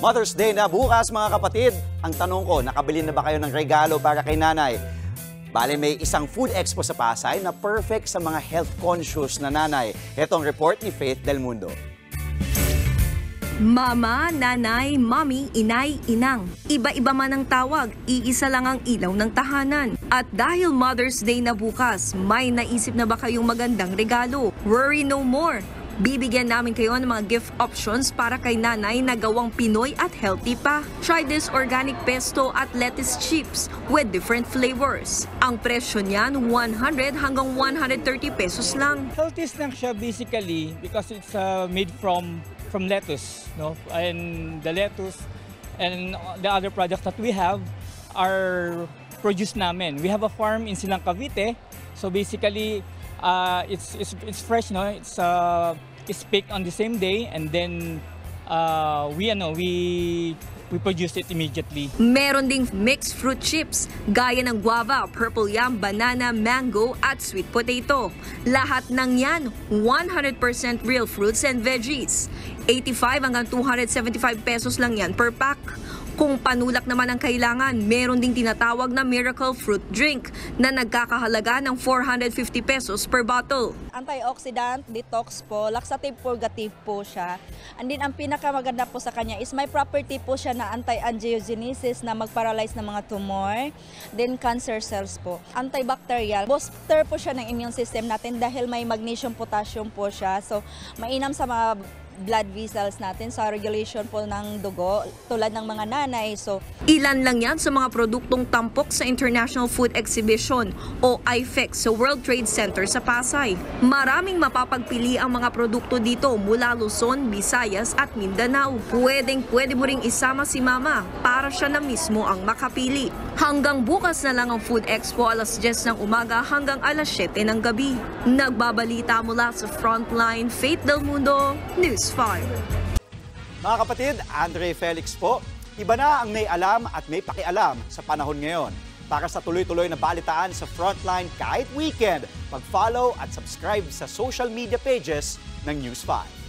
Mother's Day na bukas mga kapatid. Ang tanong ko, nakabili na ba kayo ng regalo para kay nanay? Bale, may isang food expo sa Pasay na perfect sa mga health-conscious na nanay. Ito ang report ni Faith Del Mundo. Mama, nanay, mommy, inay, inang. Iba-iba man ang tawag, iisa lang ang ilaw ng tahanan. At dahil Mother's Day na bukas, may naisip na ba kayong magandang regalo? Worry no more! Bibigyan namin kayo ng mga gift options para kay nanay na gawang Pinoy at healthy pa. Try this organic pesto at lettuce chips with different flavors. Ang presyo niyan, 100 hanggang 130 pesos lang. Healthy snack siya basically because it's made from lettuce, no? And the lettuce and the other products that we have are produced namin. We have a farm in Silang Cavite, so basically it's fresh, no? It's picked on the same day, and then we produce it immediately. Meron ding mixed fruit chips, gaya ng guava, purple yam, banana, mango at sweet potato. Lahat ng yan, 100% real fruits and veggies. 85 hanggang 275 pesos lang yan per pack. Kung panulak naman ang kailangan, meron ding tinatawag na miracle fruit drink na nagkakahalaga ng 450 pesos per bottle. Antioxidant, detox po, laxative purgative po siya. And then ang pinakamaganda po sa kanya is may property po siya na anti-angiogenesis na mag-paralyze ng mga tumor, then cancer cells po. Antibacterial, booster po siya ng immune system natin dahil may magnesium, potassium po siya. So mainam sa mga blood vessels natin sa regulation po ng dugo tulad ng mga nanay. So ilan lang yan sa mga produktong tampok sa International Food Exhibition o IFEX sa World Trade Center sa Pasay. Maraming mapapagpili ang mga produkto dito mula Luzon, Visayas at Mindanao. Pwede mo ring isama si mama para siya na mismo ang makapili. Hanggang bukas na lang ang Food Expo alas 10 ng umaga hanggang alas 7 ng gabi. Nagbabalita mula sa Frontline, Faith Del Mundo, News 5. Mga kapatid, Andre Felix po. Iba na ang may alam at may pakialam sa panahon ngayon. Para sa tuloy-tuloy na balitaan sa Frontline kahit weekend, mag-follow at subscribe sa social media pages ng News 5.